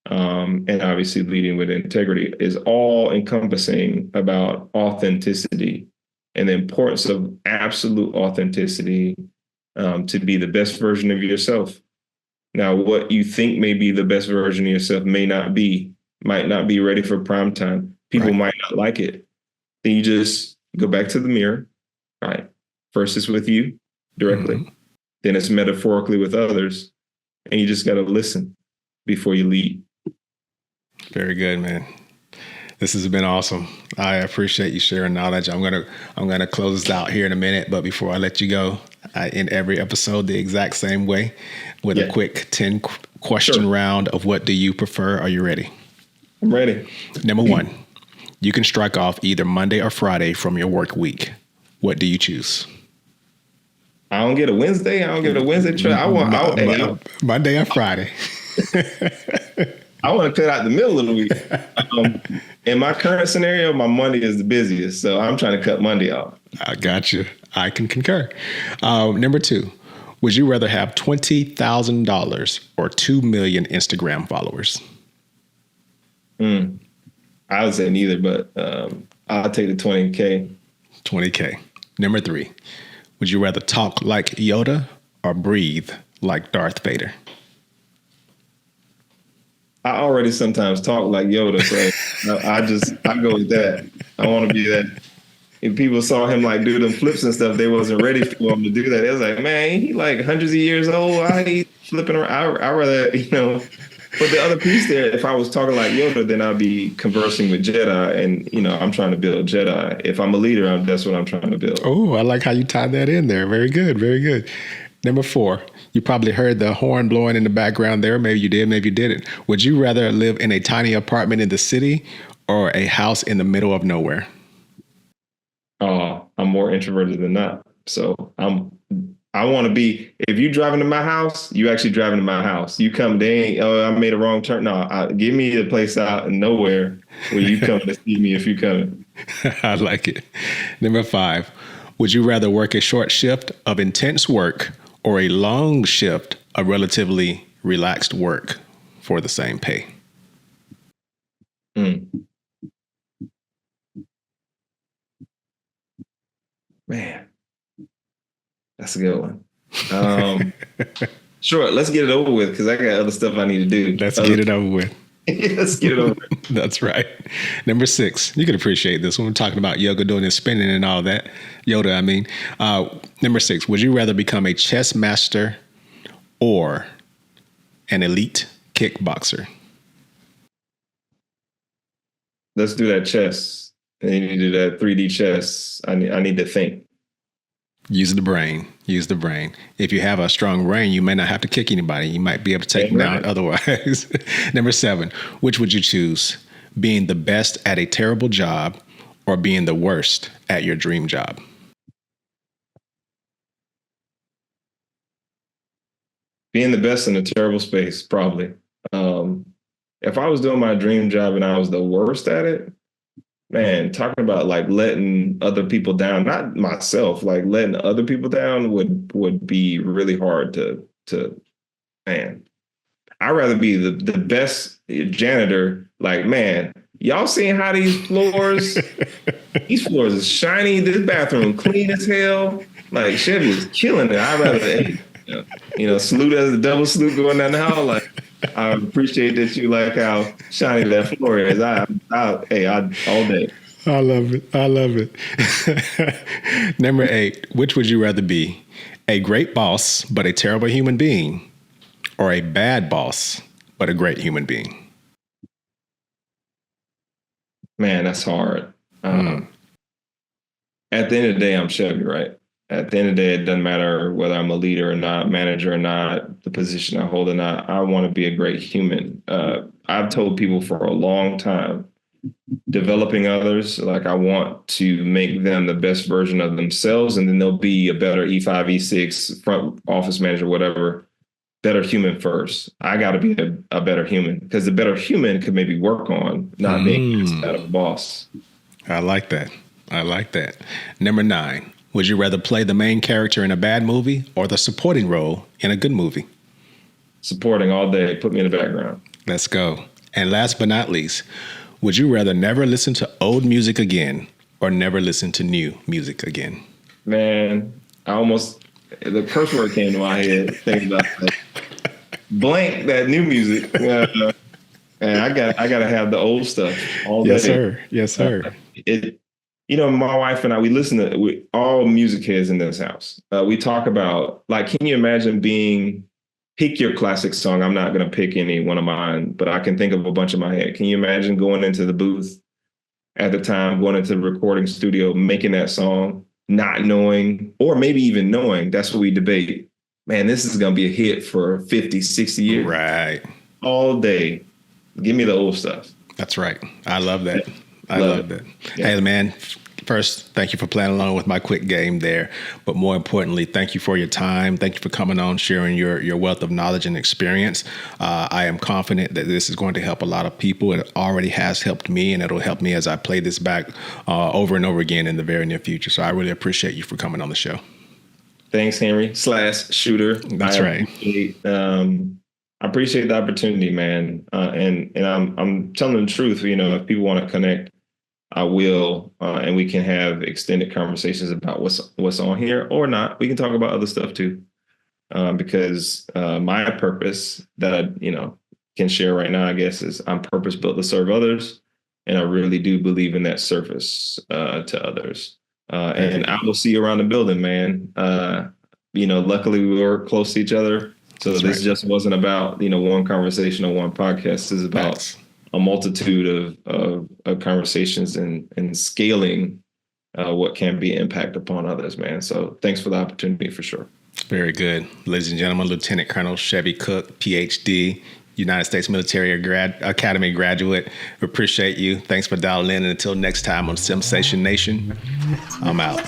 Speaker 2: and obviously leading with integrity is all encompassing about authenticity and the importance of absolute authenticity to be the best version of yourself. Now, what you think may be the best version of yourself might not be ready for prime time. People might not like it. Then you just go back to the mirror, right? First it's with you directly, then it's metaphorically with others, and you just got to listen before you lead.
Speaker 1: Very good, man. This has been awesome. I appreciate you sharing knowledge. I'm gonna close this out here in a minute, but before I let you go, I end every episode the exact same way with a quick 10 question round of what do you prefer? Are you ready?
Speaker 2: I'm ready.
Speaker 1: Number 1, you can strike off either Monday or Friday from your work week. What do you choose?
Speaker 2: I don't get a Wednesday. I don't get a Wednesday.
Speaker 1: Monday or Friday.
Speaker 2: I want to cut out the middle of the week. In my current scenario, my Monday is the busiest, so I'm trying to cut Monday off.
Speaker 1: I got you. I can concur. Number 2, would you rather have $20,000 or 2 million Instagram followers?
Speaker 2: I would say neither, but I'll take the 20K.
Speaker 1: 20K. Number 3, would you rather talk like Yoda or breathe like Darth Vader?
Speaker 2: I already sometimes talk like Yoda, so I go with that. I want to be that. If people saw him do them flips and stuff, they wasn't ready for him to do that. It was like, man, he hundreds of years old. Why he flipping around? I rather, But the other piece there, if I was talking like Yoda, then I'd be conversing with Jedi, and I'm trying to build Jedi. If I'm a leader, that's what I'm trying to build.
Speaker 1: Oh, I like how you tied that in there. Very good, very good. Number 4, you probably heard the horn blowing in the background there. Maybe you did, maybe you didn't. Would you rather live in a tiny apartment in the city or a house in the middle of nowhere?
Speaker 2: Oh, I'm more introverted than that. So I'm I want to be, if you driving to my house, you actually driving to my house. You come, they ain't, oh, I made a wrong turn. No, give me a place out in nowhere where you come to see me if you coming.
Speaker 1: I like it. Number 5, would you rather work a short shift of intense work or a long shift of relatively relaxed work for the same pay?
Speaker 2: Man, that's a good one. Sure, let's get it over with because I got other stuff I need to do.
Speaker 1: Let's get it over with.
Speaker 2: Let's get it over with.
Speaker 1: That's right. Number 6, you can appreciate this when we're talking about yoga, doing this spinning and all that. Yoda, I mean. Number 6, would you rather become a chess master or an elite kickboxer?
Speaker 2: Let's do that chess. And you need to do that 3D chess. I need to think.
Speaker 1: Use the brain. Use the brain. If you have a strong brain, you may not have to kick anybody. You might be able to take them down otherwise. Number 7, which would you choose? Being the best at a terrible job or being the worst at your dream job?
Speaker 2: Being the best in a terrible space, probably. If I was doing my dream job and I was the worst at it, man, talking about like letting other people down, not myself, like letting other people down would be really hard to man. I'd rather be the best janitor. Like, man, y'all seen how these floors is shiny, this bathroom clean as hell. Like Chevy is killing it. I'd rather salute as a double salute going down the hall. Like, I appreciate that you like how shiny that floor is. I all day.
Speaker 1: I love it. I love it. Number 8, which would you rather be? A great boss, but a terrible human being, or a bad boss, but a great human being?
Speaker 2: Man, that's hard. At the end of the day, I'm Chevy, right? At the end of the day, it doesn't matter whether I'm a leader or not, manager or not, the position I hold or not. I want to be a great human. I've told people for a long time, developing others, like I want to make them the best version of themselves, and then they'll be a better E5, E6, front office manager, whatever, better human first. I got to be a better human because the better human could maybe work on not being that of a boss.
Speaker 1: I like that. I like that. Number 9. Would you rather play the main character in a bad movie or the supporting role in a good movie?
Speaker 2: Supporting all day. Put me in the background.
Speaker 1: Let's go. And last but not least, would you rather never listen to old music again or never listen to new music again?
Speaker 2: Man, the curse word came to my head. Thinking about that. Blank that new music. And I gotta have the old stuff all day.
Speaker 1: Yes, sir. Yes, sir.
Speaker 2: My wife and I, we listen to all music heads in this house. We talk about, like, can you imagine pick your classic song? I'm not going to pick any one of mine, but I can think of a bunch in my head. Can you imagine going into the booth at the time, going into the recording studio, making that song, not knowing, or maybe even knowing, that's what we debate. Man, this is going to be a hit for 50, 60 years.
Speaker 1: Right.
Speaker 2: All day. Give me the old stuff.
Speaker 1: That's right. I love that. I love that. Yeah. Hey, man, first, thank you for playing along with my quick game there. But more importantly, thank you for your time. Thank you for coming on, sharing your wealth of knowledge and experience. I am confident that this is going to help a lot of people. It already has helped me, and it'll help me as I play this back over and over again in the very near future. So I really appreciate you for coming on the show. Thanks, Henry /Shooter. That's right. I appreciate the opportunity, man. And I'm telling the truth. If people want to connect, I will, and we can have extended conversations about what's on here or not. We can talk about other stuff too, because my purpose that I can share right now, I guess, is I'm purpose built to serve others, and I really do believe in that service to others. And I will see you around the building, man. Luckily we were close to each other, so this just wasn't about one conversation or one podcast. This is about a multitude of conversations and scaling what can be impact upon others, man. So thanks for the opportunity, for sure. Very good. Ladies and gentlemen, Lieutenant Colonel Chevy Cook, PhD, United States Military Academy graduate. We appreciate you. Thanks for dialing in. And until next time on Sensation Nation, I'm out.